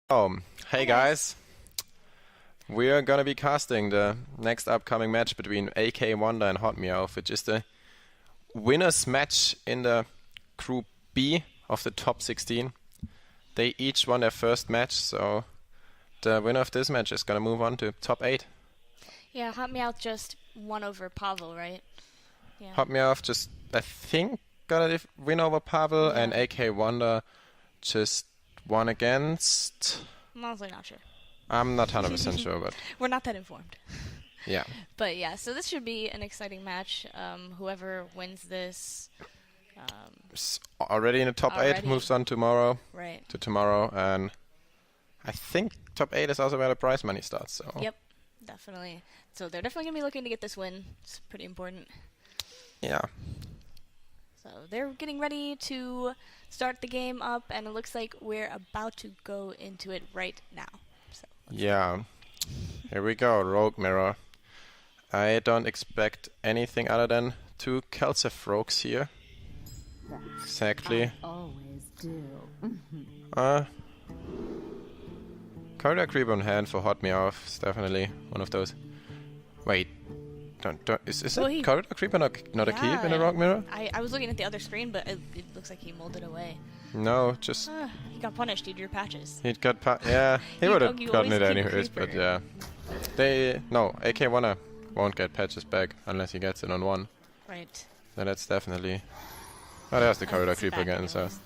Hey guys, we are gonna be casting the next upcoming match between AKAWonder and HotMEOWTH, which is the winners match in the Group B of the top 16. They each won their first match, so the winner of this match is gonna move on to top 8. Yeah, HotMEOWTH just won over Pavel, right? Yeah. HotMEOWTH just, I think, got a win over Pavel, Yeah. and AKAWonder just won against... I'm honestly not sure. I'm not 100% sure, but We're not that informed. yeah. But yeah, so this should be an exciting match. Whoever wins this, Already in the top 8, Already. moves on tomorrow. right? To tomorrow, and I think top 8 is also where the prize money starts. So Yep, definitely. So they're definitely gonna be looking to get this win. It's pretty important. yeah, So they're getting ready to start the game up, and it looks like we're about to go into it right now. So yeah. Here we go, Rogue Mirror. I don't expect anything other than 2 Kelcef rogues here. Exactly. Always do. Corridor Creep on hand for HotMEOWTH is definitely one of those. Wait, is Well, it he- Corridor Creeper not a keep in a Rogue Mirror? I was looking at the other screen, but it looks like he molded away. No, just He got punished. He drew patches. he'd got yeah, he You would know, have you gotten always it keep anyways, but Creeper. yeah. AKAWonder won't get patches back unless he gets it on 1. Right. So that's definitely... Oh, there's the Corridor That's Creeper bad again, so... news.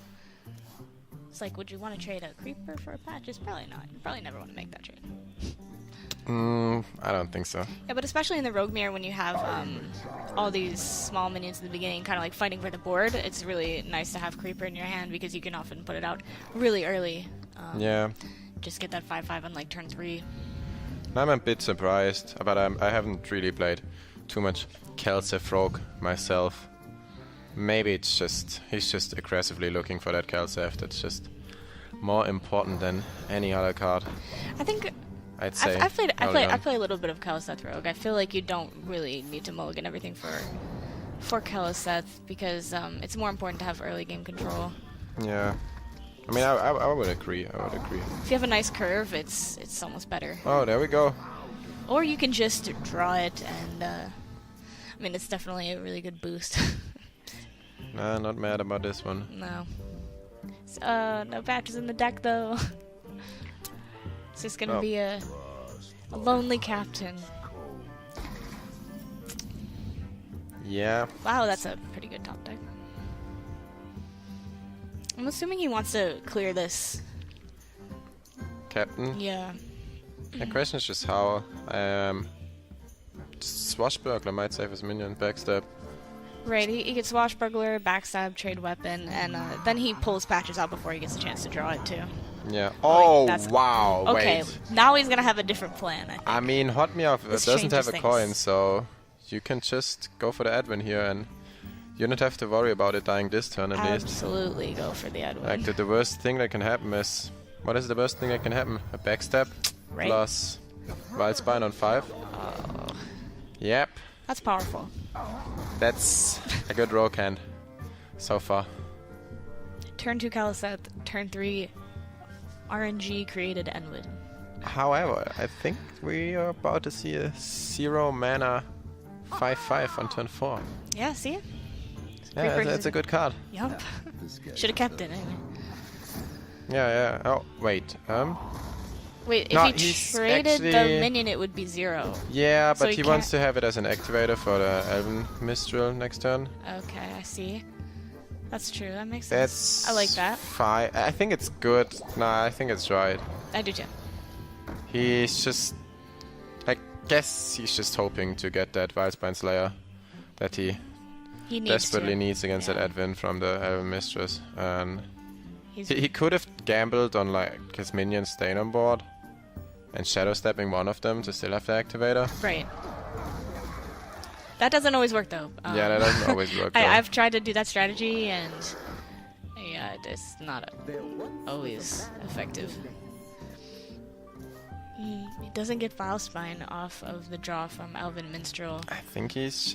It's like, would you want to trade a creeper for a patch? It's probably not. You probably never want to make that trade. I don't think so. Yeah, but especially in the Rogue Mirror, when you have all these small minions at the beginning, kind of like fighting for the board, it's really nice to have creeper in your hand because you can often put it out really early. Yeah. Just get that 5/5 on like turn 3. I'm a bit surprised, but I haven't really played too much Kelcef Rogue myself. Maybe it's just... He's just aggressively looking for that Kelcef. That's just more important than any other card, I think I'd say. I early on. play a little bit of Kelceth Rogue. I feel like you don't really need to mulligan everything for Kelceth because it's more important to have early game control. Yeah. I mean, I would agree. If you have a nice curve, it's almost better. Oh, there we go. Or you can just draw it, and I mean, it's definitely a really good boost. Nah, not mad about this one. No. No patches in the deck, though. It's just gonna Oh. be a lonely captain. Yeah. Wow, that's a pretty good top deck. I'm assuming he wants to clear this. Captain. Yeah. The question is just how. Swashbuckler might save his minion. Backstab. Right, he gets Swashbuckler, Backstab, Trade Weapon, and then he pulls patches out before he gets a chance to draw it, too. Yeah. Oh, Oh, that's- wow. Okay, Wait. now he's gonna have a different plan, I think. I mean, HotMEOWTH This doesn't have changes a things. coin, so you can just go for the Advent here, and you don't have to worry about it dying this turn at least. Absolutely go for the Edwin. Like, the worst thing that can happen is... What is the worst thing that can happen? A backstab Right. plus Wild Spine on 5? Oh, Yep. that's powerful. That's a good rogue hand so far. Turn 2 Caliseth, turn 3 RNG created Enwin. However, I think we are about to see a 0 mana 5/5 on turn 4. Yeah, see? Yeah, Creepers that's a good card. Yup. Should have kept it anyway. Yeah. Oh, wait. Wait, if No, he he's traded the actually- minion, it would be 0. Yeah, So but he he wants can't- to have it as an activator for the Elven Mistral next turn. Okay, I see. That's true, that makes That's sense. I like that. fine. I think it's good. Nah, I think it's right. I do too. He's just... I guess he's just hoping to get that Wildspine Slayer that he He needs desperately to. needs against Yeah. that Advent from the Elven Mistress. And He's he could have gambled on like his minions staying on board and shadow stepping one of them to still have the activator. right. That doesn't always work though. Yeah, that doesn't always work. though. I've tried to do that strategy, and yeah, it's not always effective. He doesn't get File Spine off of the draw from Elven Minstrel. I think he's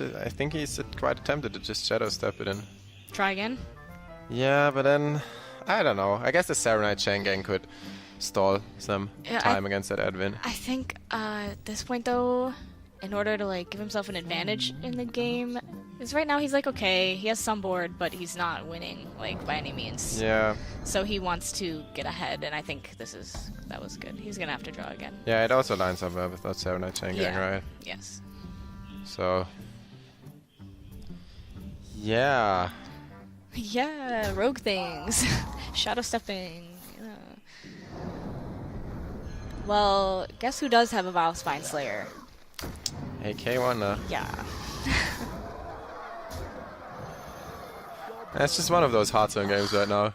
quite tempted to just shadow step it in. Try again. Yeah, but then I don't know. I guess the Saronite Chain Gang could stall some time against that Edwin. I think at this point though, in order to like give himself an advantage in the game, because right now he's like okay, he has some board, but he's not winning like by any means. Yeah. So he wants to get ahead, and I think that was good. He's gonna have to draw again. Yeah, it also lines up well with that 7-9 chain gang, right? Yes. So. Yeah. Yeah, rogue things. Shadow stepping. Yeah. Well, guess who does have a Vile Spine Slayer? AKAWonder. Yeah. It's just one of those hard zone games right now.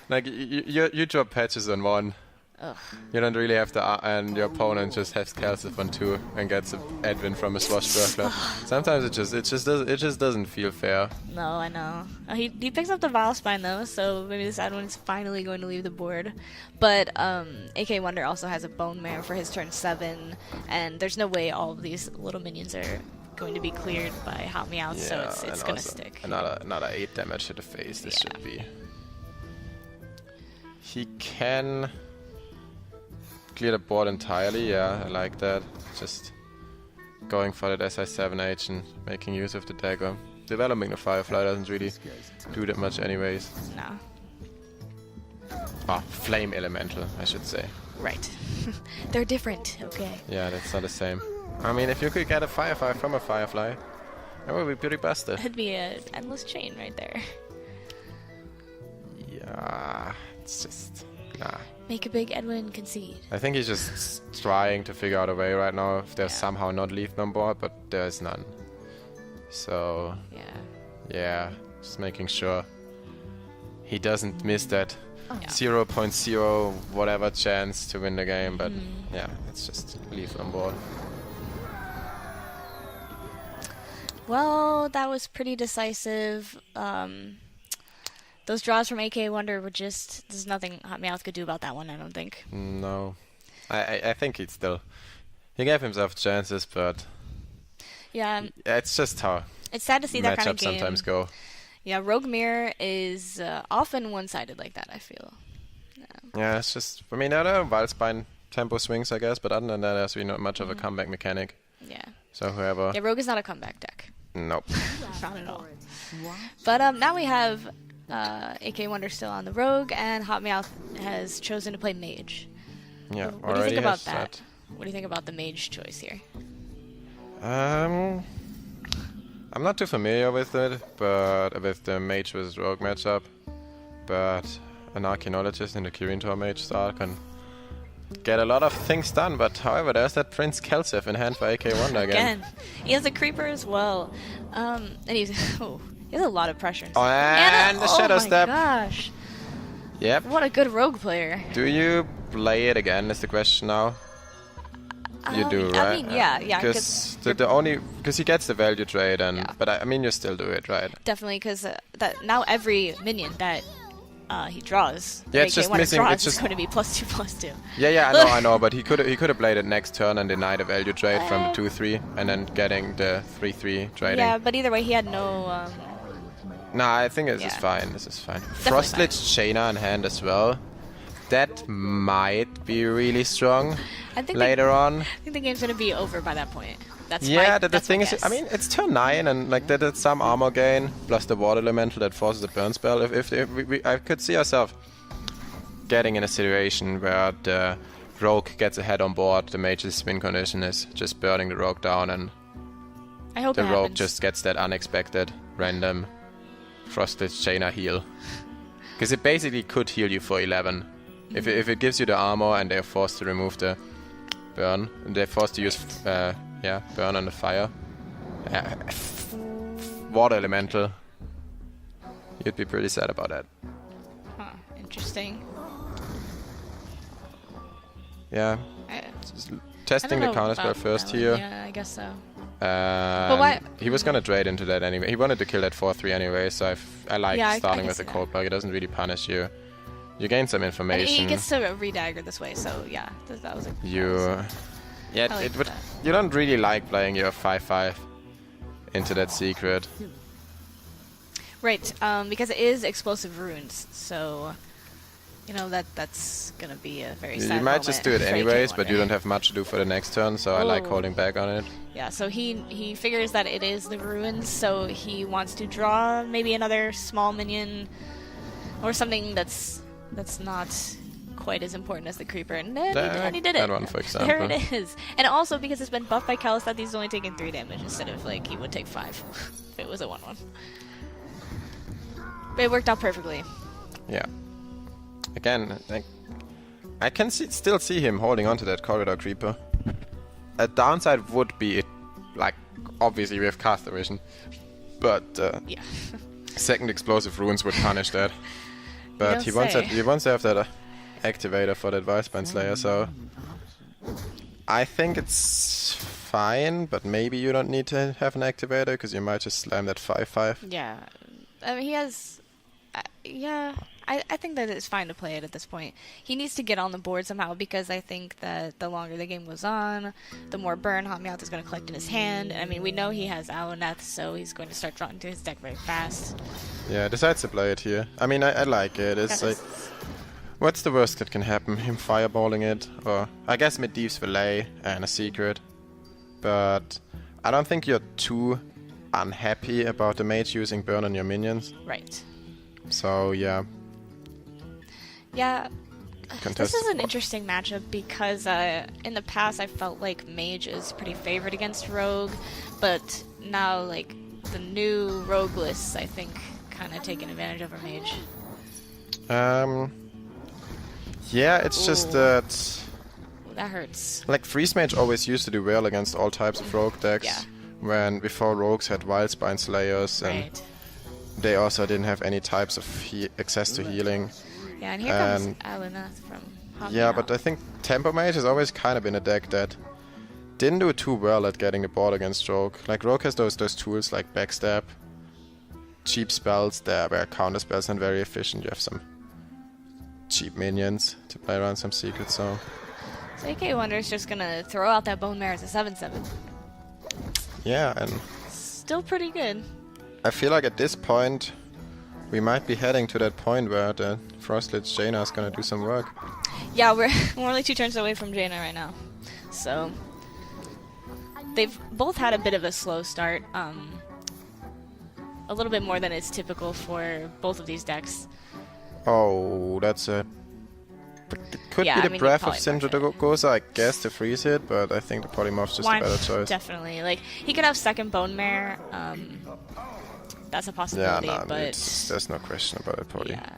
Like, you drop patches on 1. Ugh. You don't really have to, and your opponent just has Calcif on 2 and gets an Edwin from a Swashbuckler. Sometimes it just doesn't feel fair. No, I know. He picks up the Vile Spine though, so maybe this Edwin is finally going to leave the board. But AKAWonder also has a Bone Mare for his turn 7, and there's no way all of these little minions are going to be cleared by HotMEOWTH, so it's gonna stick. Another 8 damage to the face. This should be. He can clear the board entirely. Yeah, I like that. Just going for that SI7H and making use of the dagger. Developing the Firefly doesn't really do that much anyways. No. Ah, Flame Elemental, I should say. Right. They're different, okay. Yeah, that's not the same. I mean, if you could get a Firefly from a Firefly, that would be pretty busted. That'd be an endless chain right there. Yeah, it's just... Nah. Make a big Edwin concede. I think he's just trying to figure out a way right now if there's somehow not Leaf on board, but there's none. So... Yeah, just making sure he doesn't miss that 0.0 whatever chance to win the game, but yeah, it's just Leaf on board. Well, that was pretty decisive. Those draws from AKAWonder were just... There's nothing HotMEOWTH could do about that one, I don't think. No. I think he'd still... He gave himself chances, but... Yeah. It's just how... It's sad to see that kind of game. Sometimes go. Yeah, Rogue Mirror is often one-sided like that, I feel. Yeah, it's just... I mean, I don't know, Vile Spine tempo swings, I guess, but other than that, there's really not much of a comeback mechanic. Yeah. So whoever... Yeah, Rogue is not a comeback deck. Nope. Not at all. But now we have... AKAWonder still on the Rogue, and HotMEOWTH has chosen to play Mage. Yeah, what do you think about that? What do you think about the Mage choice here? I'm not too familiar with it, but with the Mage vs Rogue matchup. But an Archaeologist in the Kirin Tor Mage style can get a lot of things done. But however, there's that Prince Kelcef in hand for AKAWonder again. He has a Creeper as well, and he's he has a lot of pressure. Oh, and the Shadow Step. Oh my gosh. Yep. What a good Rogue player. Do you play it again is the question now. You do, right? I mean, yeah. Because he gets the value trade, and but I mean, you still do it, right? Definitely, because that now every minion that he draws, it's just missing. It's just going to be +2/+2. Yeah, I know, but he could have played it next turn and denied a value trade from the 2/3, and then getting the 3/3 trading. Yeah, but either way, he had no. Nah, I think this is fine. This is fine. Frostlich Chainer in hand as well. That might be really strong later on. I think the game's going to be over by that point. That's the thing is, I mean, it's turn 9, and like that's some armor gain plus the Water Elemental that forces a burn spell. I could see ourselves getting in a situation where the Rogue gets ahead on board, the Mage's win condition is just burning the Rogue down, and I hope the Rogue just gets that unexpected random Frostlich Chainer heal. Because it basically could heal you for 11. If it gives you the armor and they're forced to remove the burn, and they're forced to use burn on the fire. Water Elemental. You'd be pretty sad about that. Huh, interesting. Yeah. Just testing the counterspell first here. Yeah, I guess so. But why? He was gonna trade into that anyway. He wanted to kill that 4/3 anyway, so I like starting with the cold plug. It doesn't really punish you. You gain some information. And he gets to redagger this way, so yeah, that was a. You don't really like playing your 5/5 into that secret. Right, because it is explosive runes, so You know, that's gonna be a very You sad might just do it moment for anyways, but you AKAWonder. don't have much to do for the next turn, so I like Oh. holding back on it. Yeah, so he figures that it is the ruins, so he wants to draw maybe another small minion or something that's not quite as important as the creeper, and he did it. That one, for example. There it is. And also because it's been buffed by Calisthad, he's only taking 3 damage instead of like he would take 5 if it was a 1/1. But it worked out perfectly. Yeah. Again, I can still see him holding onto that corridor creeper. A downside would be it, like, obviously we have caster vision, but Yeah. second explosive runes would punish that. But don't he wants say. that. He wants to have that activator for that Vice-Bind Slayer, so I think it's fine. But maybe you don't need to have an activator because you might just slam that 5/5. Yeah. I mean, he has... yeah, I think that it's fine to play it at this point. He needs to get on the board somehow because I think that the longer the game goes on, the more burn HotMEOWTH is going to collect in his hand. I mean, we know he has AKAWonder, so he's going to start drawing into his deck very fast. Yeah, decides to play it here. I mean, I like it. It's like, what's the worst that can happen? Him fireballing it, or I guess Medivh's VIII and a secret. But I don't think you're too unhappy about the mage using burn on your minions. Right. So yeah. Yeah, Contest. this is an interesting matchup because in the past I felt like Mage is pretty favored against Rogue, but now like the new Rogue lists I think kind of taking advantage over Mage. Yeah, it's just Ooh. that That hurts. like Freeze Mage always used to do well against all types of rogue decks. Yeah. When before rogues had Wild Spine Slayers and Right. they also didn't have any types of access to healing. Yeah, and here comes And- AKAWonder from HotMEOWTH. Yeah, but I think Tempo Mage has always kind of been a deck that didn't do too well at getting the board against Rogue. Like Rogue has those tools like Backstab, cheap spells there where counter spells aren't very efficient. You have some cheap minions to play around some secrets, so So AKAWonder is just gonna throw out that Bone Mare as a 7/7. yeah, and Still pretty good. I feel like at this point we might be heading to that point where the Frostlit Jaina is gonna do some work. Yeah, we're only 2 turns away from Jaina right now. So they've both had a bit of a slow start. A little bit more than is typical for both of these decks. Oh, that's a... It could Yeah, be I the mean, Breath you of Sindragosa, I guess, to freeze it, but I think the Polymorph's just Why- a better choice. Definitely. Like, he could have second Bone Mare. That's a Yeah, possibility, no, but there's no question about it, Poly. yeah.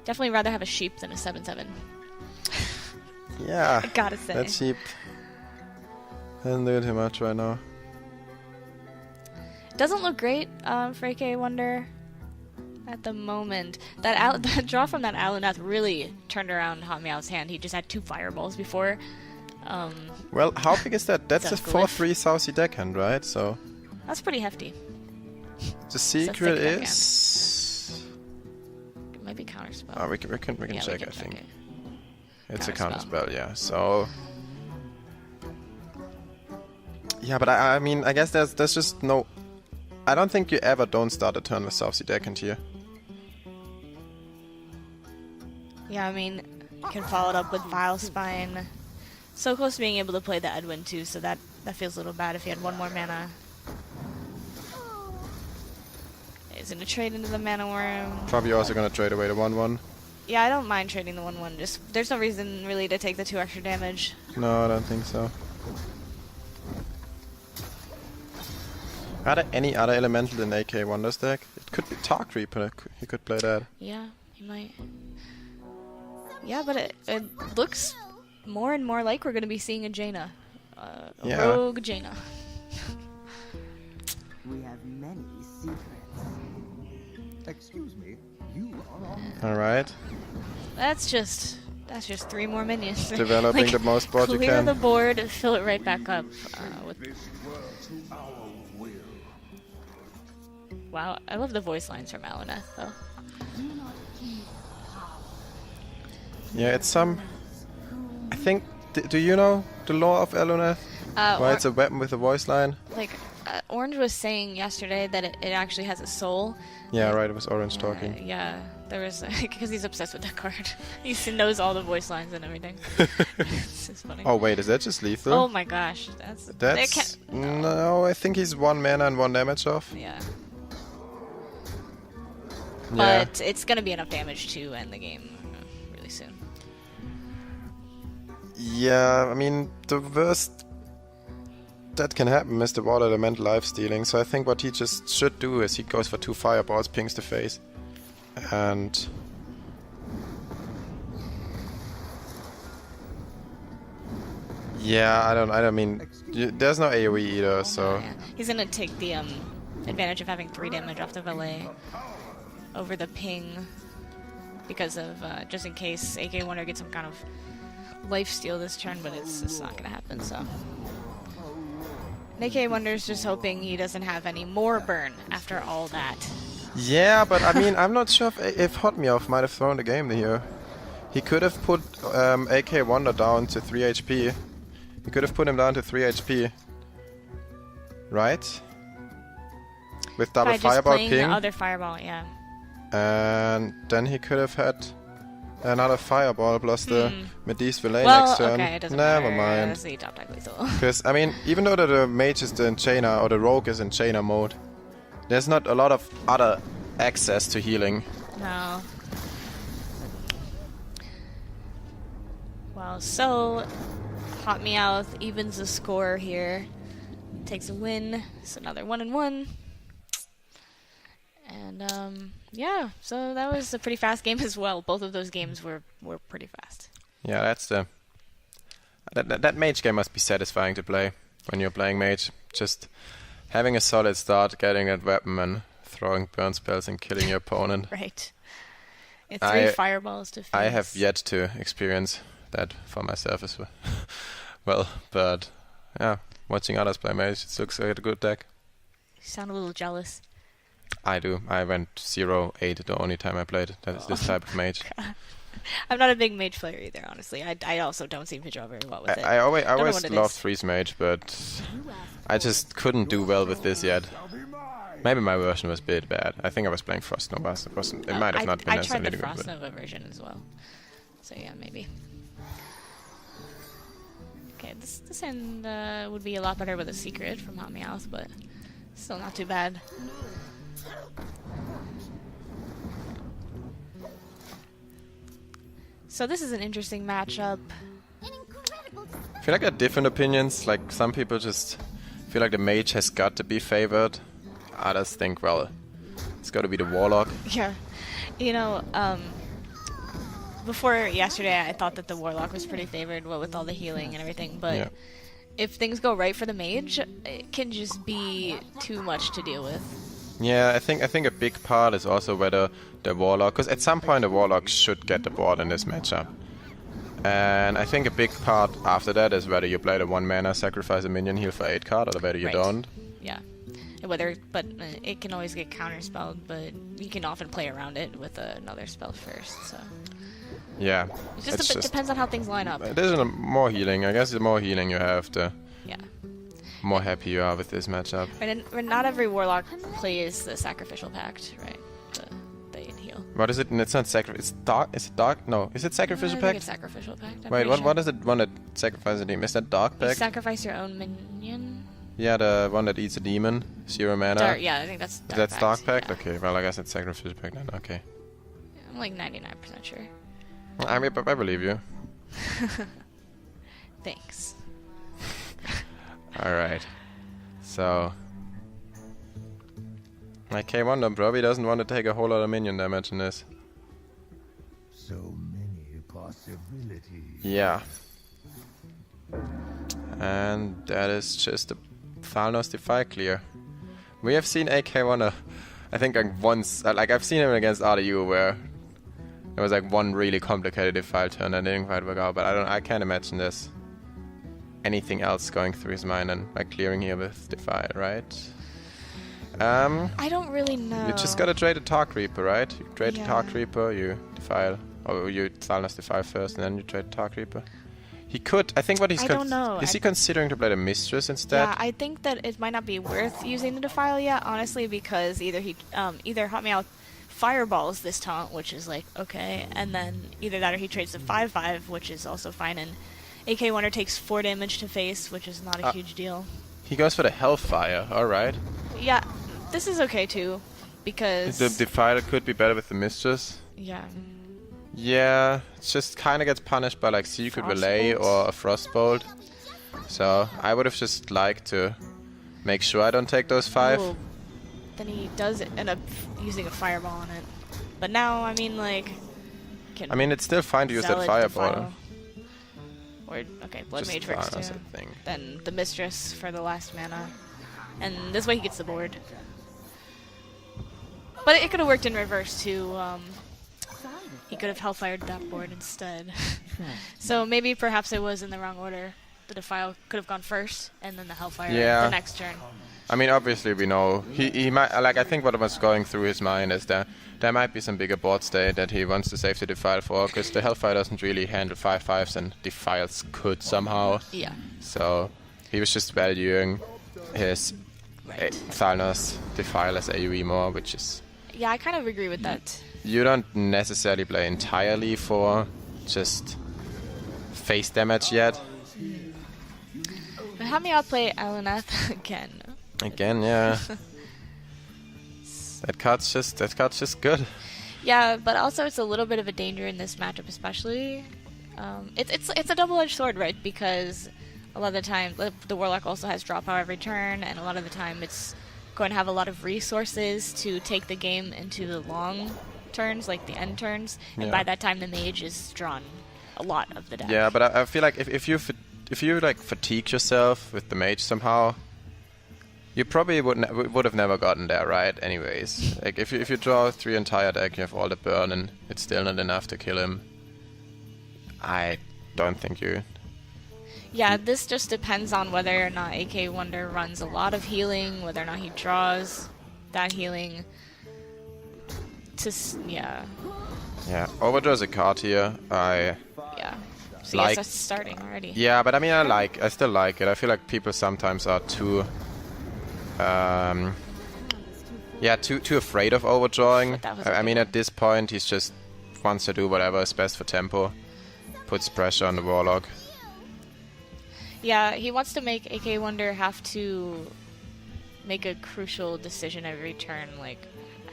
Definitely rather have a sheep than a 7/7. Yeah, I gotta say. that sheep doesn't do too much right now. Doesn't look great for AKAWonder at the moment. That draw from that AKAWonder really turned around HotMEOWTH's hand. He just had 2 fireballs before. Well, how big is that? That's a That's a glyph. 4/3 Southie deckhand, right? So That's pretty hefty. the secret thick is... It might be counterspell. Oh, we can Yeah, check, we can I think. it. It's a Counterspell. counterspell, yeah. So... Yeah, but I mean, I guess there's just no... I don't think you ever don't start a turn with Southie deckhand here. Yeah, I mean, you can follow it up with Vile Spine. So close to being able to play the Edwin too, so that feels a little bad if he had 1 more mana. He's gonna trade into the Mana Worm. Probably also gonna trade away the 1/1. Yeah, I don't mind trading the 1/1. Just there's no reason really to take the 2 extra damage. No, I don't think so. Are there any other elemental in AKAWonder's deck? It could be Tark Reaper. He could play that. Yeah, he might. Yeah, but it looks more and more like we're gonna be seeing a Jaina, a Yeah. rogue Jaina. We have many secrets. Excuse me, you are on. All right. That's just 3 more minions. Developing Like, the most board you clear can. the board, fill it right back up. With wow, I love the voice lines from AKAWonder though. Yeah, it's some... I think... Do you know the lore of Eluneth? Why Or- it's a weapon with a voice line? like Orange was saying yesterday that it actually has a soul. Yeah, right. It was Orange talking. Yeah, there was because he's obsessed with that card. He knows all the voice lines and everything. It's just funny. Oh wait, is that just lethal? Oh my gosh, That's no. I think he's 1 mana and 1 damage off. Yeah. Yeah. But it's gonna be enough damage to end the game really soon. Yeah, I mean the worst that can happen is the water element life stealing. So I think what he just should do is he goes for 2 fireballs, pings the face, and yeah, I don't mean there's no AoE either, so Yeah. He's gonna take the advantage of having 3 damage off the valet over the ping because of just in case AKAWonder gets some kind of life steal this turn, but it's not gonna happen. So AKAWonder's just hoping he doesn't have any more burn after all that. yeah, but I mean I'm not sure if HotMEOWTH might have thrown the game here. He could have put AKAWonder down to 3 HP. He could have put him down to 3 HP, right? With double By just fireball playing ping. the other fireball, yeah. And then he could have had another fireball plus the Medivh Valet Well, next turn. okay, it doesn't Never matter. mind. That's the top deck lethal. Because, I mean, even though the mage is in chainer or the rogue is in chainer mode, there's not a lot of other access to healing. No. Well, so HotMEOWTH evens the score here. Takes a win. It's another 1-1. And yeah, so that was a pretty fast game as well. Both of those games were pretty fast. Yeah, that's the... That mage game must be satisfying to play when you're playing mage. Just having a solid start, getting that weapon and throwing burn spells and killing your opponent. Right. And 3 fireballs to face. I have yet to experience that for myself as well. Well, but yeah, watching others play mage, it looks like a good deck. You sound a little jealous. I do. I went 0-8 the only time I played this type of mage. I'm not a big mage player either, honestly. I also don't seem to draw very well with it. I always Don't know what it loved is. freeze mage, but I just couldn't do well with this yet. Maybe my version was a bit bad. I think I was playing Frost Nova. It might have not been I tried necessarily the good. Frost But Nova version as well. So yeah, maybe. Okay, this end would be a lot better with a secret from HotMEOWTH, but still not too bad. So this is an interesting matchup. I feel like I have different opinions. Like some people just feel like the mage has got to be favored. Others think, well, it's got to be the warlock. Yeah, you know, before yesterday I thought that the warlock was pretty favored, what with all the healing and everything, but Yeah. if things go right for the mage, it can just be too much to deal with. Yeah, I think a big part is also whether the warlock, because at some point the warlock should get the board in this matchup. And I think a big part after that is whether you play the 1 mana, sacrifice a minion, heal for 8 card, or whether you Right. don't. Yeah, but it can always get counterspelled, but you can often play around it with another spell first. So Yeah, it just depends on how things line up. It is more healing. I guess the more healing you have, the Yeah. more happy you are with this matchup. And not every warlock plays the sacrificial pact, right? The heal. What is it? It's not sacrifice. It's dark. Is it dark? No. Is it sacrificial I think pact? it's sacrificial pact. I'm Wait, pretty what? sure. What is it? One that sacrifices a demon? Is that dark You pact? sacrifice your own minion. Yeah, the one that eats a demon. 0 mana. Yeah, I think that's dark That's dark pact. yeah. Okay. Well, I guess it's sacrificial pact then. Okay. I'm like 99% sure. I believe you. Thanks. All right. So. AKAWonder probably doesn't want to take a whole lot of minion damage in this. So many possibilities. Yeah. And that is just a Thalnos Defy clear. We have seen AKAWonder, I think like once, like I've seen him against RDU where there was like one really complicated Defy turn that didn't quite work out, but I can't imagine there's anything else going through his mind and like clearing here with Defy, right? I don't really know. You just gotta trade a Tark Reaper, right? You trade the Yeah. Tark Reaper, you Defile, or you Thalnos Defy first and then you trade the Tark Reaper. He could. I think what he's... I don't know. Is he considering to play the Mistress instead? Yeah, I think that it might not be worth using the Defile yet, honestly, because either HotMEOWTH fireballs this taunt, which is like, okay, and then either that or he trades the 5/5, which is also fine, and AKAWonder takes 4 damage to face, which is not a huge deal. He goes for the Hellfire, alright. Yeah, this is okay too, because... The Defile could be better with the Mistress. Yeah. Yeah, it just kind of gets punished by like Secret Relay or a Frostbolt. So I would have just liked to make sure I don't take those 5. Ooh, then he does end up using a Fireball on it. But now, I mean, like... I mean, it's still fine to use that Fireball. Or, okay, Blood Just Mage works fine, too. I think. Then the Mistress for the last mana. And this way he gets the board. But it could have worked in reverse too. He could have Hellfired that board instead. So maybe perhaps it was in the wrong order. The Defile could have gone first, and then the Hellfire the next turn. I mean, obviously we know he might, like, I think what was going through his mind is that there might be some bigger board state that he wants to save the Defile for, because the Hellfire doesn't really handle 5/5s and Defiles could somehow. Yeah. So he was just valuing his Thalnos Defile as AoE more, which is... Yeah, I kind of agree with that. You don't necessarily play entirely for just face damage yet. But HotMEOWTH play Alaneth again. Again, yeah. That card's just good. Yeah, but also it's a little bit of a danger in this matchup, especially. It's a double-edged sword, right? Because a lot of the time the Warlock also has draw power every turn, and a lot of the time it's going to have a lot of resources to take the game into the long turns, like the end turns, and by that time the Mage is drawn a lot of the deck. Yeah, but I feel like if you like fatigue yourself with the Mage somehow, you probably would have never gotten there, right? Anyways, like if you draw 3 entire deck, you have all the burn, and it's still not enough to kill him. I don't think you... Yeah, this just depends on whether or not AKAWonder runs a lot of healing, whether or not he draws that healing. Yeah. Yeah, Overdraw is a card here. Yeah. So like, yes, that's starting already. Yeah, but I mean, I still like it. I feel like people sometimes are too afraid of overdrawing. I mean, at this point, he's just wants to do whatever is best for tempo. Puts pressure on the Warlock. Yeah, he wants to make AKAWonder have to make a crucial decision every turn, like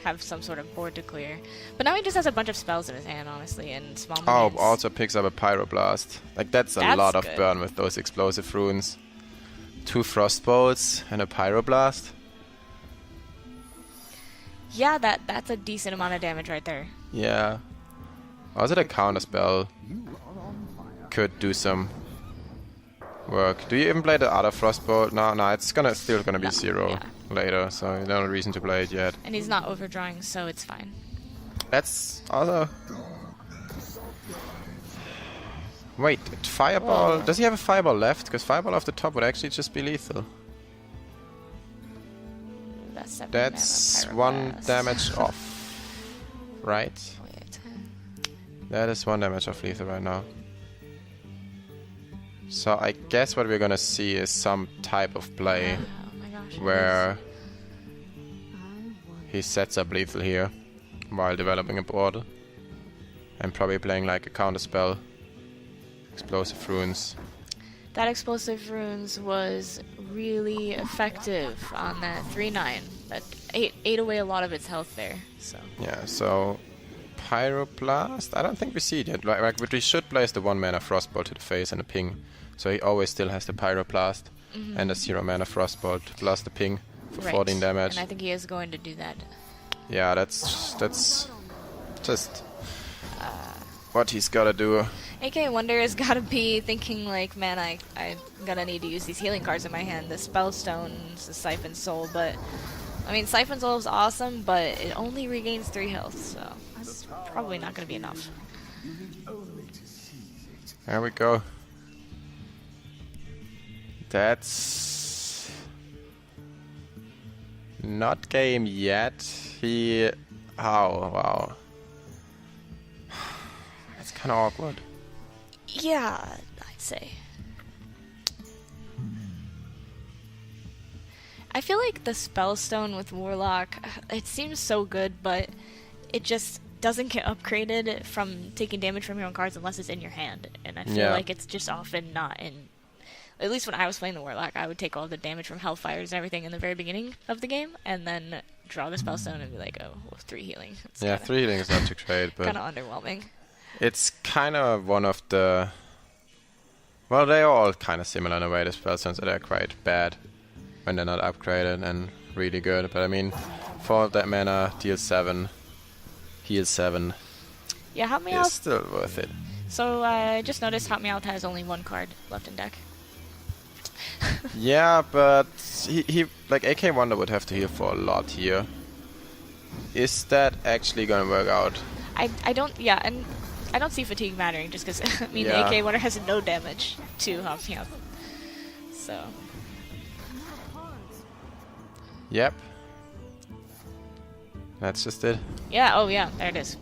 have some sort of board to clear. But now he just has a bunch of spells in his hand, honestly, and small minions. Oh, also picks up a Pyroblast. Like, that's a lot of burn with those explosive runes. 2 Frostbolts and a Pyroblast. Yeah, that's a decent amount of damage right there. Yeah. Also, the counterspell could do some work. Do you even play the other Frostbolt? No, it's still gonna be 0 later, so no reason to play it yet. And he's not overdrawing, so it's fine. That's also... Wait, Fireball... Does he have a Fireball left? Because Fireball off the top would actually just be lethal. That's 1 damage off. Right? That is 1 damage off lethal right now. So I guess what we're gonna see is some type of play where he sets up lethal here while developing a board, and probably playing like a counterspell, explosive runes. That explosive runes was really effective on that 3/9. That ate away a lot of its health there. So yeah, so Pyroblast. I don't think we see it yet. Like what we should play is the 1 mana Frostbolt to the face and a ping. So he always still has the Pyroblast and a 0 mana Frostbolt plus the ping for 14 damage. And I think he is going to do that. Yeah, that's just what he's gotta do. AKAWonder has gotta be thinking like, man, I'm gonna need to use these healing cards in my hand. The Spellstones, the Siphon Soul, but I mean, Siphon Soul is awesome, but it only regains 3 health, so it's probably not gonna be enough. There we go. That's not game yet. Wow. That's kind of awkward. Yeah, I'd say. I feel like the Spellstone with Warlock, it seems so good, but it just doesn't get upgraded from taking damage from your own cards unless it's in your hand. And I feel like it's just often not in... At least when I was playing the Warlock, I would take all the damage from Hellfires and everything in the very beginning of the game, and then draw the Spellstone and be like, oh, well, 3 healing. It's 3 healing is not too great, but... kind of underwhelming. It's kind of one of the... Well, they're all kind of similar in a way, the Spellstones, that are quite bad when they're not upgraded, and really good. But I mean, for that mana, deal 7, heal 7. Yeah, It's HotMEOWTH. still worth it. So I just noticed HotMEOWTH has only 1 card left in deck. Yeah, but he like AKAWonder would have to heal for a lot here. Is that actually gonna work out? I don't, yeah, and I don't see fatigue mattering just because, I mean, Yeah. AKAWonder has no damage to HotMEOWTH. So, Yep. That's just it. yeah, oh yeah, there it is.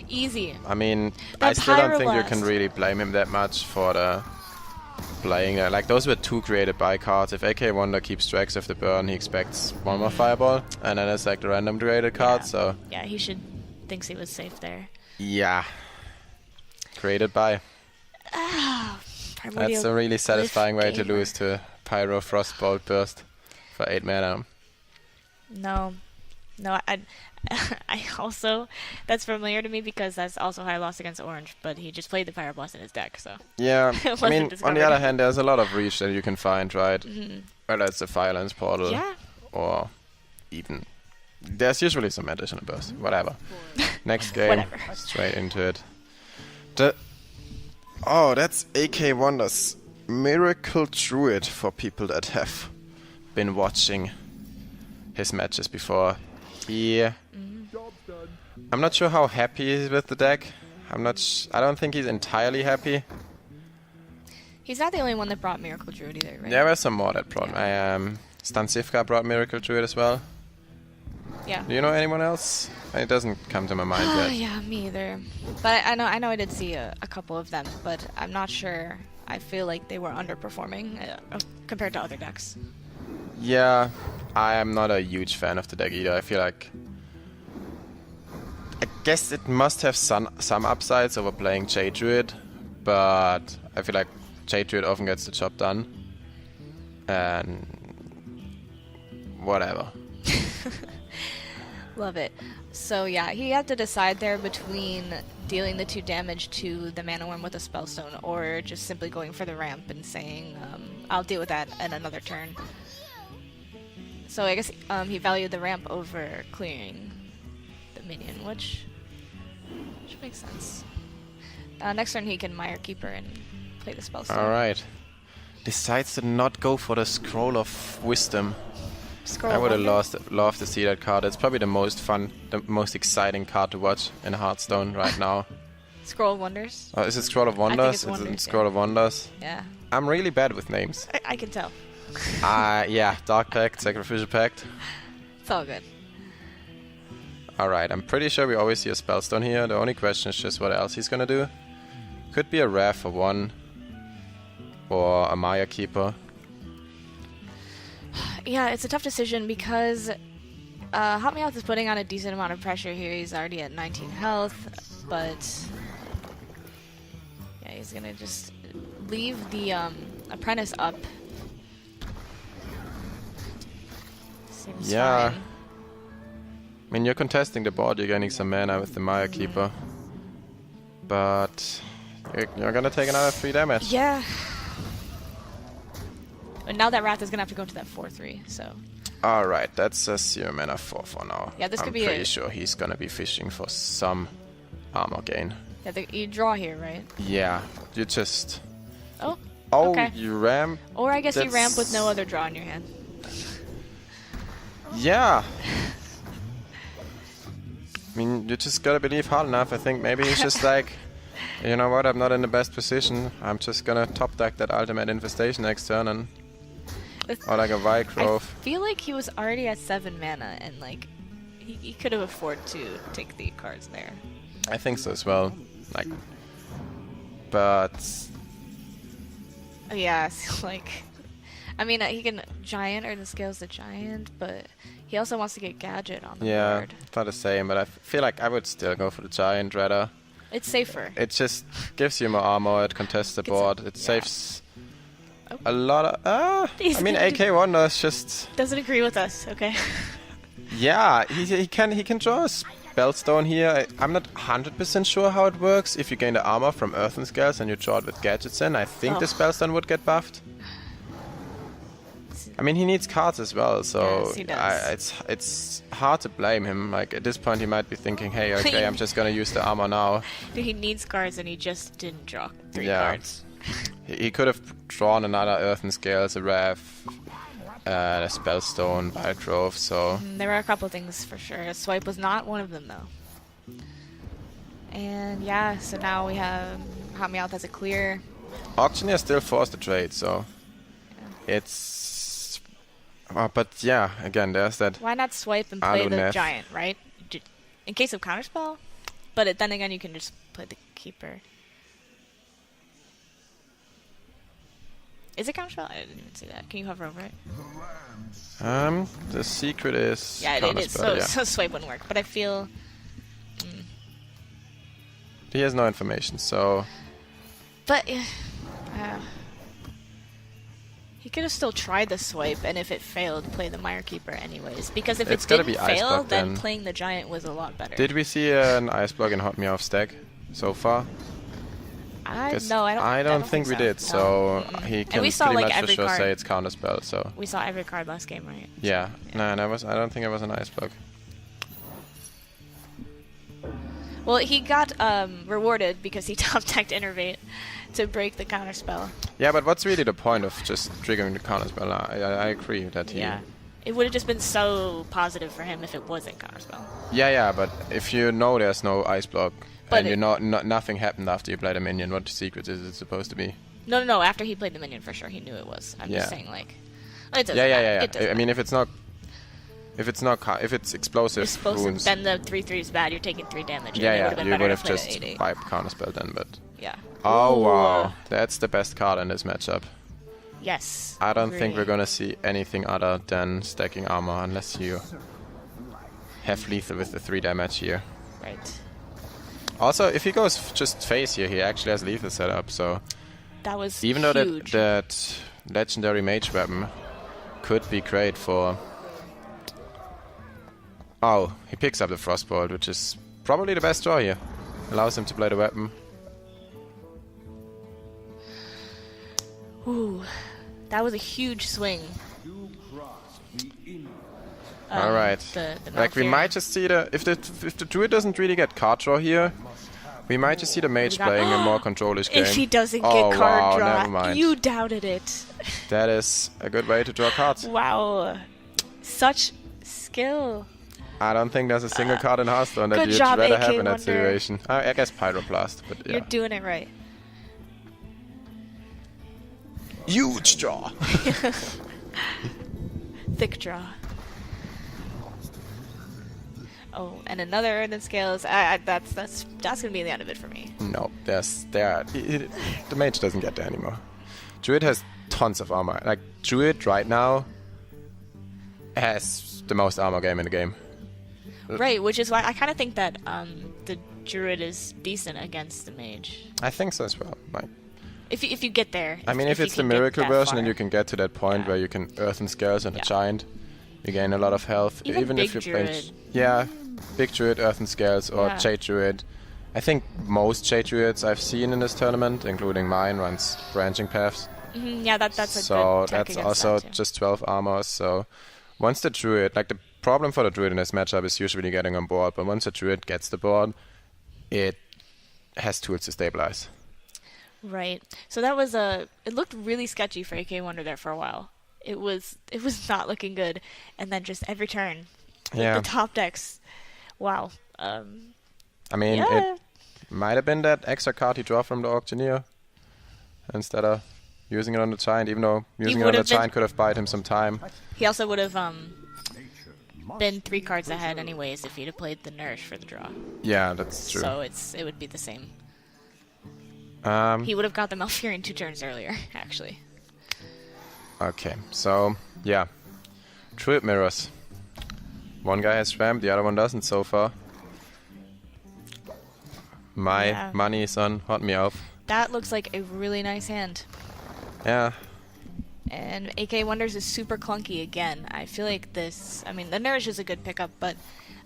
Easy. I mean, The I still don't think you Pyroblast. can really blame him that much for the playing there. Like, those were 2 created by cards. If AKAWonder keeps tracks of the burn, he expects 1 more Fireball, and then it's like the random created card, Yeah. so... Yeah, he thinks he was safe there. Yeah. Created by. That's a really satisfying way to Gamer. lose to Pyro Frostbolt Burst for 8 mana. No, I also, that's familiar to me because that's also how I lost against Orange, but he just played the Pyroblast in his deck, so. Yeah, It I wasn't mean, on discovered. the other hand, there's a lot of reach that you can find, right? Mhm. Whether it's a Violence Portal, Yeah. or even... There's usually some additional burst. Whatever. Next game, Whatever. straight into it. Oh, that's AKAWonder's Miracle Druid for people that have been watching his matches before. I'm not sure how happy he is with the deck. I don't think he's entirely happy. He's not the only one that brought Miracle Druid either, right? There were some more that brought. Stansifka brought Miracle Druid as well. Yeah. Do you know anyone else? It doesn't come to my mind yet. Yeah, me either. But I know I did see a couple of them, but I'm not sure. I feel like they were underperforming compared to other decks. Yeah, I am not a huge fan of the deck either. I feel like... I guess it must have some upsides over playing Jade Druid, but I feel like Jade Druid often gets the job done. And... whatever. Love it. So yeah, he had to decide there between dealing the 2 damage to the Mana Worm with a Spellstone or just simply going for the ramp and saying, I'll deal with that in another turn. So I guess he valued the ramp over clearing the minion, which makes sense. Next turn he can Mire Keeper and play the Spellstone. Alright. Decides to not go for the Scroll of Wisdom. Scroll I would have Wonder. loved to see that card. It's probably the most fun, the most exciting card to watch in Hearthstone right now. Scroll of Wonders. Oh, is it Scroll of Wonders? it's Wonders, It's Scroll of Wonders. Yeah, I'm really bad with names. I can tell. Yeah, Dark Pact, Sacrificial Pact. It's all good. Alright, I'm pretty sure we always see a Spellstone here. The only question is just what else he's gonna do. Could be a Rare for 1. Or a Maya Keeper. Yeah, it's a tough decision because HotMEOWTH is putting on a decent amount of pressure here. He's already at 19 health, but yeah, he's gonna just leave the Apprentice up. Seems Yeah. fine. I mean, you're contesting the board, you're gaining some mana with the Maya Keeper. But you're gonna take another 3 damage. Yeah. But now that Wrath is gonna have to go to that 4/3, so. Alright, that's a 0 mana 4 for now. Yeah, this could I'm be pretty a- sure he's gonna be fishing for some armor gain. Yeah, you draw here, right? Yeah, you just... Oh. Oh, Okay. you ramp? Or I guess you ramp with That's- no other draw in your hand. Yeah. I mean, you just gotta believe hard enough. I think maybe he's just like, you know what, I'm not in the best position. I'm just gonna top deck that Ultimate Infestation next turn and... Or like a I Vygrove. feel like he was already at 7 mana and like he could have afforded to take the cards there. I think so as well. Like, but Oh, yeah, it's like, I mean, he can giant or the scales the giant, but he also wants to get gadget on the yeah, board. it's not the same. But I feel like I would still go for the giant rather. It's safer. It just gives you more armor. It contests the Gets board. a- It yeah. saves Oh. a lot of. He's I mean, gonna AKAWonder is just. Doesn't agree with us, okay? Yeah, he can draw a spellstone here. I'm not 100% sure how it works. If you gain the armor from Earthen Scales and you draw it with gadgets in, I think the Oh. spellstone would get buffed. I mean, he needs cards as well, so Yes, he does. it's hard to blame him. Like at this point, he might be thinking, "Hey, okay, I'm just gonna use the armor now." Dude, he needs cards and he just didn't draw 3 Yeah. cards. He could have drawn another Earthen Scales, a Rev, a Spellstone, Wildgrowth. So There were a couple things for sure. A swipe was not one of them, though. And yeah, so now we have HotMEOWTH has a clear. Auctioneer still forced to trade, so it's. But yeah, again, there's that. Why not swipe and play the Aluneth. giant, right? In case of counterspell? But then again, you can just play the keeper. Is it counterspell? I didn't even see that. Can you hover over it? The secret is. Yeah, it is. Counterspell, So, yeah. so swipe wouldn't work. But I feel. He has no information, so. But he could have still tried the swipe, and if it failed, play the Mire Keeper anyways. Because if It's it gotta didn't be Ice fail, Block then then. playing the giant was a lot better. Did we see an ice block in HotMEOWTH stack so far? 'Cause No, I don't think we so. did. No. So Mm-mm. he And can we saw pretty like much for every sure card. say it's counterspell. So We saw every card last game, right? yeah, no, I don't think it was an ice block. Well, he got rewarded because he top-decked Innervate to break the counterspell. Yeah, but what's really the point of just triggering the counterspell? I agree that he. Yeah. It would have just been so positive for him if it wasn't counterspell. Yeah, but if you know there's no ice block But and it- you know nothing happened after you played a minion, what secret is it supposed to be? No. After he played the minion, for sure, he knew it was. I'm Yeah. just saying, like, it doesn't Yeah. matter. It doesn't I mean, matter. if it's explosive It's supposed to, wounds, then the 3/3 is bad. You're taking 3 damage. and it yeah, would've been you better would to have play the just 8/8. wiped counterspell then, but. Yeah. Oh Ooh. wow, that's the best card in this matchup. Yes. I don't think agree. we're gonna see anything other than stacking armor unless you have lethal with the 3 damage here. Right. Also, if he goes just face here, he actually has lethal set up, so That was even though huge. that legendary mage weapon could be great for... Oh, he picks up the Frostbolt, which is probably the best draw here. Allows him to play the weapon. Ooh, that was a huge swing. Alright. The Like, we Malfear. might just see the... If the druid doesn't really get card draw here, we might just see the mage We got- playing a more control-ish game. If he doesn't Oh, get card wow, draw, never mind. you doubted it. That is a good way to draw cards. Wow, such skill. I don't think there's a single card in Hearthstone that good you'd job, rather have in AKAWonder. that situation. I guess Pyroblast, but yeah. You're doing it right. Huge draw! Thick draw. Oh, and another Earthen Scales. That's gonna be the end of it for me. No, the mage doesn't get there anymore. Druid has tons of armor. Like, Druid right now has the most armor game in the game. Right, which is why I kind of think that the Druid is decent against the Mage. I think so as well. Like, If you get there. I mean, if you it's the can get miracle that version far. and you can get to that point Yeah. where you can Earthen Scales and Yeah. a Giant, you gain a lot of health. Even if Big you play... Druid. Yeah, Big Druid, Earthen Scales, or Yeah. Jade Druid. I think most Jade Druids I've seen in this tournament, including mine, runs Branching Paths. Yeah, that's a So good tech that's against also that too. just 12 armor. So once the Druid, like the problem for the Druid in this matchup is usually getting on board, but once the Druid gets the board, it has tools to stabilize. Right. So that was it looked really sketchy for AKAWonder there for a while. It was not looking good, and then just every turn, with Yeah. the top decks. Wow. I mean, Yeah. it might have been that extra card he draw from the Auctioneer instead of using it on the Giant, even though using it on would the have been- Giant could have bought him some time. He also would have been 3 cards ahead anyways if he'd have played the Nourish for the draw. Yeah, that's true. So it would be the same. He would have got the Malfurion 2 turns earlier, actually. Okay, so, yeah. Druid mirrors. One guy has ramp, the other one doesn't so far. My money is on HotMEOWTH. That looks like a really nice hand. Yeah. And AKAWonder's is super clunky again. I feel like this... I mean, the Nourish is a good pickup, but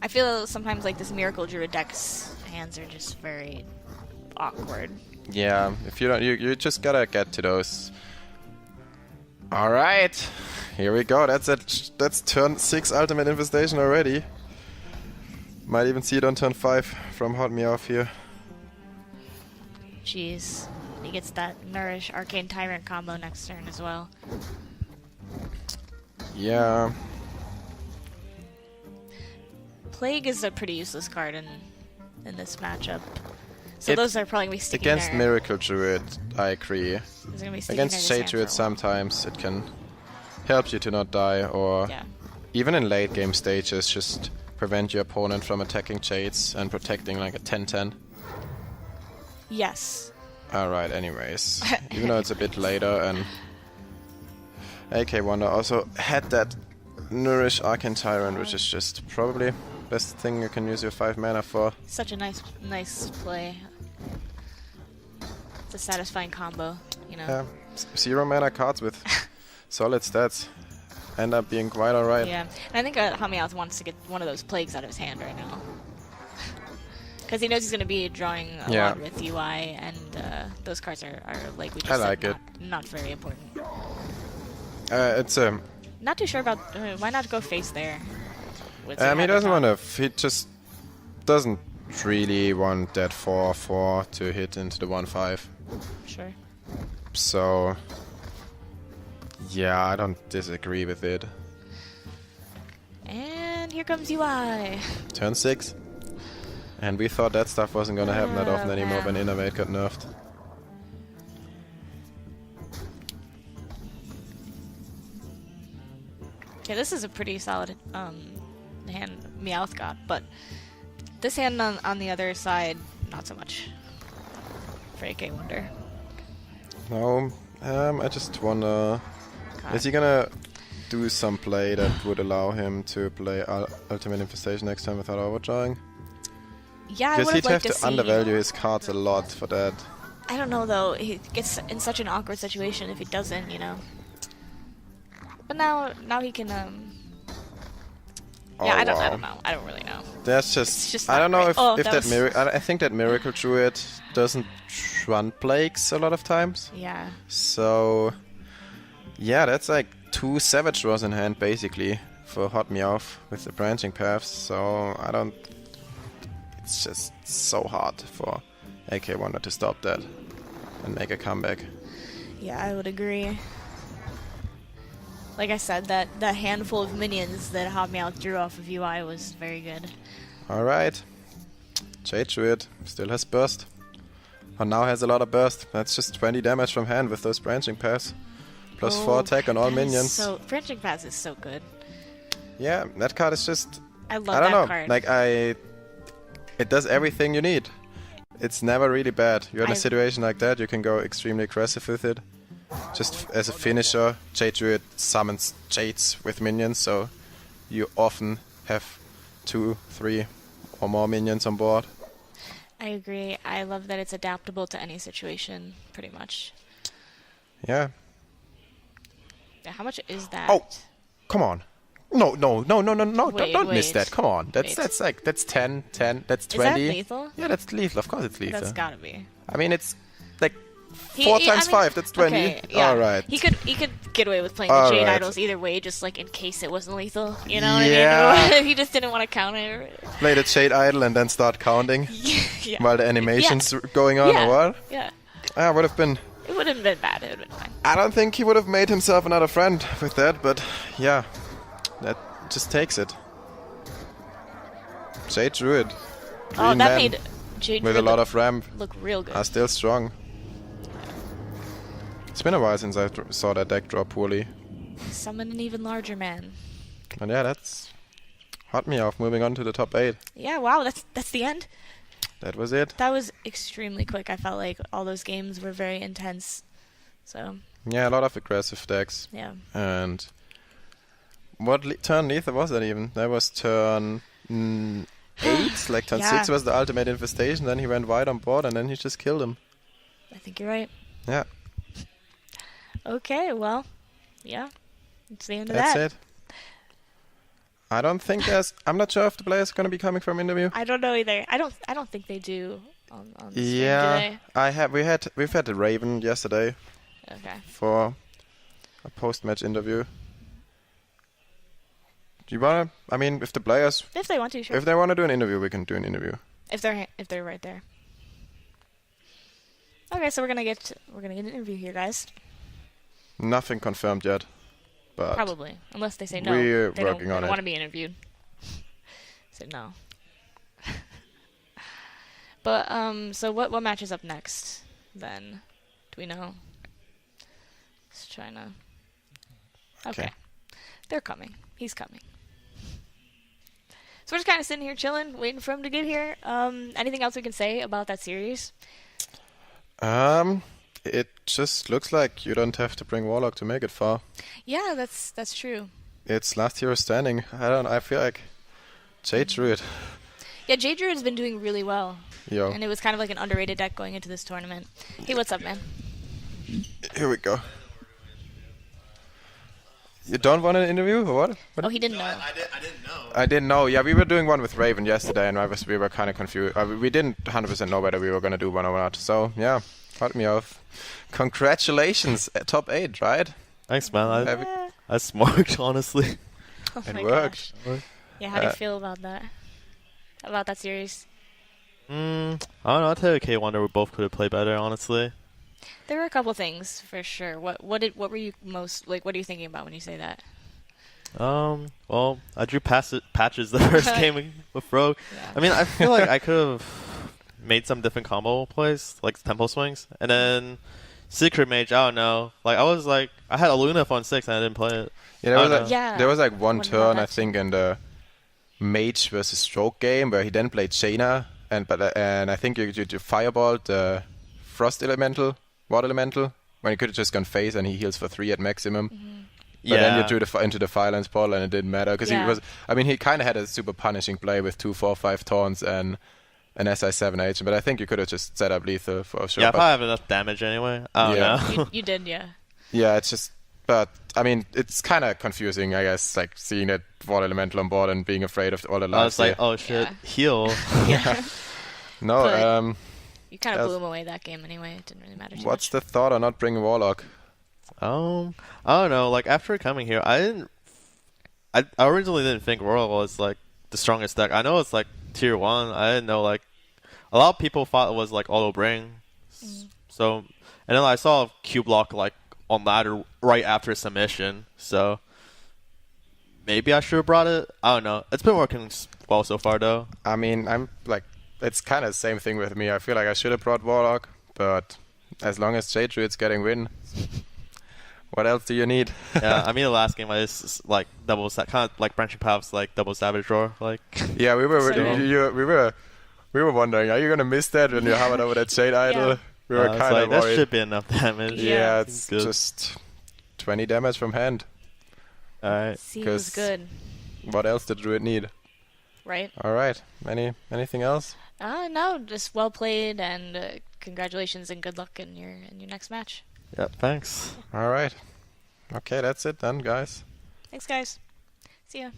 I feel sometimes like this Miracle Druid deck's hands are just very awkward. Yeah, if you don't... You just gotta get to those. Alright. Here we go. That's turn 6 Ultimate Infestation already. Might even see it on turn 5 from HotMEOWTH here. Jeez. He gets that Nourish Arcane Tyrant combo next turn as well. Yeah. Plague is a pretty useless card in this matchup. So those are probably going to be sticking against there. Miracle Druid, I agree. Those are gonna be sticking Against there Shade this hand Druid, for a while. sometimes it can help you to not die, or Yeah. even in late game stages, just prevent your opponent from attacking Shades and protecting like a 10-10. Yes. Alright, anyways. Even though it's a bit later, and AKAWonder also had that Nourish Arcane Tyrant, which is just probably best thing you can use your 5 mana for. Such a nice play. It's a satisfying combo, you know. Yeah, 0 mana cards with solid stats end up being quite alright. Yeah, and I think HotMEOWTH wants to get one of those plagues out of his hand right now. Because he knows he's going to be drawing a lot with UI, and those cards are like we just said, not very important. It's Not too sure about... why not go face there? he doesn't want to... He just doesn't really want that 4/4 to hit into the 1/5. Sure. So... yeah, I don't disagree with it. And here comes UI. Turn 6. And we thought that stuff wasn't gonna happen that often anymore man. when Innervate got nerfed. Okay, this is a pretty solid hand Meowth got, but this hand on the other side, not so much for AKAWonder. No, I just wonder... God. is he gonna do some play that would allow him to play Ultimate Infestation next time without overdrawing? Yeah, I Because would he'd have have liked to see. undervalue his cards a lot for that. I don't know though. He gets in such an awkward situation if he doesn't, you know. But now he can. Oh, Yeah, I don't wow. know. I don't really know. That's It's just I don't not know great. if, Oh, if that that was- miracle. I think that Miracle Druid doesn't run plagues a lot of times. Yeah. So yeah, that's like 2 Savage Draws in hand basically for HotMEOWTH with the branching paths. So I don't. It's just so hard for AKAWonder to stop that and make a comeback. Yeah, I would agree. Like I said, that handful of minions that HotMEOWTH drew off of UI was very good. Alright. Jade Druid still has burst. Or now has a lot of burst. That's just 20 damage from hand with those branching paths. Plus 4 attack on all that is minions. So Branching Paths is so good. Yeah, that card is just... I love I don't that know. card. Like, it does everything you need. It's never really bad. You're in a situation like that, you can go extremely aggressive with it. Just as a finisher, Jade Druid summons Jades with minions, so you often have 2, 3 or more minions on board. I agree. I love that it's adaptable to any situation, pretty much. Yeah. Yeah, how much is that? Oh, come on. No, Wait, don't miss wait. that. Come on. Wait. That's 10, that's 20. Is that lethal? Yeah, that's lethal. Of course it's lethal. That's gotta be. I mean, it's like 4 times 5, that's 20. Okay, yeah. Alright. He could get away with playing the All Jade right. Idols either way, just like in case it wasn't lethal. You know what Yeah. I mean? He just didn't want to counter. Play the Shade Idol and then start counting Yeah. while the animation's going on Yeah. or what? Yeah. Would have been... It wouldn't have been bad. It would have been fine. I don't think he would have made himself another friend with that, but yeah. That just takes it. Jade Druid. Oh, Green that man made Jade with a Druid lot of ramp look real good. are still strong. It's been a while since I saw that deck draw poorly. Summon an even larger man. And yeah, that's HotMEOWTH moving on to the top 8. Yeah, wow, that's the end. that was it. That was extremely quick. I felt like all those games were very intense. So, Yeah, a lot of aggressive decks. yeah. And what turn lethal was that even? That was turn 8. Like turn Yeah. 6 was the ultimate infestation. Then he went wide on board, and then he just killed him. I think you're right. Yeah, Okay, well, yeah. It's the end of that's that. it. I don't think there's. I'm not sure if the players are going to be coming from interview. I don't know either. I don't think they do on the stream, Yeah, do we've had the Raven yesterday they? Okay. for a post-match interview. Do you wanna? I mean, if the players, If they want to, sure. if they want to do an interview, we can do an interview. If they're right there. Okay, so we're gonna get an interview here, guys. Nothing confirmed yet, but Probably, unless they say no. We're they working don't, on they it. want to be interviewed. So no. But so what match is up next? Then, do we know? Just trying to. Okay. Okay. They're coming. He's coming. So we're just kind of sitting here chilling, waiting for him to get here. Anything else we can say about that series? it just looks like you don't have to bring Warlock to make it far. Yeah, that's true. It's last hero standing. I feel like Jade Druid. Yeah, Jade Druid has been doing really well. Yo, And it was kind of like an underrated deck going into this tournament. Hey, what's up, man? here we go. You don't want an interview or what? Oh, he didn't know. I didn't know. I didn't know. Yeah, we were doing one with Raven yesterday, and we were kind of confused. We didn't 100% know whether we were going to do one or not. So, yeah, HotMEOWTH. Congratulations, top 8, right? Thanks, man. Have- I smoked, honestly. Oh It my worked. gosh. Yeah, how do you feel about that? About that series? I don't know. I'll tell you, AKAWonder, we both could have played better, honestly. There were a couple things for sure. What were you most like? What are you thinking about when you say that? Well, I drew patches the first game with Rogue. Yeah. I mean, I feel like I could have made some different combo plays, like tempo swings, and then Secret Mage. I don't know. Like I had a Luna on 6 and I didn't play it. Yeah, I don't know. Yeah. there was like one Wonder turn, about I that think, in the Mage versus Stroke game where he then played Jaina, and I think you fireballed the Frost Elemental, Water Elemental, when he could have just gone phase and he heals for 3 at maximum. But then you drew into the Violence portal and it didn't matter because Yeah. he kind of had a super punishing play with 2, 4, 5 taunts and an SI7 agent, but I think you could have just set up lethal for sure. Yeah, I but probably have enough damage anyway. I don't Yeah. know. You did, yeah. yeah, it's just, but I mean, it's kind of confusing, I guess, like seeing that Water Elemental on board and being afraid of all the I lives. was like, here. oh shit, Yeah. heal. Yeah. No, but- You kind of That's- blew him away that game anyway. It didn't really matter too what's much. the thought on not bringing Warlock? I don't know. Like after coming here, I originally didn't think Royal was like the strongest deck. I know it's like tier 1. I didn't know like a lot of people thought it was like auto bring. So and then I saw Q block like on ladder right after submission. So maybe I should have brought it. I don't know. It's been working well so far though. I mean, I'm like, it's kind of the same thing with me. I feel like I should have brought Warlock, but as long as Jade Druid's getting win, what else do you need? Yeah, I mean the last game I just like double kind of like branching paths like double savage roar like. Yeah, we were So- we were wondering, are you gonna miss that when you hammered over that Jade Idol? Yeah. We were It's kind like, of that worried. should be enough damage. Yeah, Yeah. it's Good. just 20 damage from hand. All right. See, it was 'cause- good, What else did Druid need? right? All right, anything else? No, just well played, and congratulations and good luck in your next match. Yep. Thanks. All right, okay, that's it then, guys. Thanks, guys. See ya.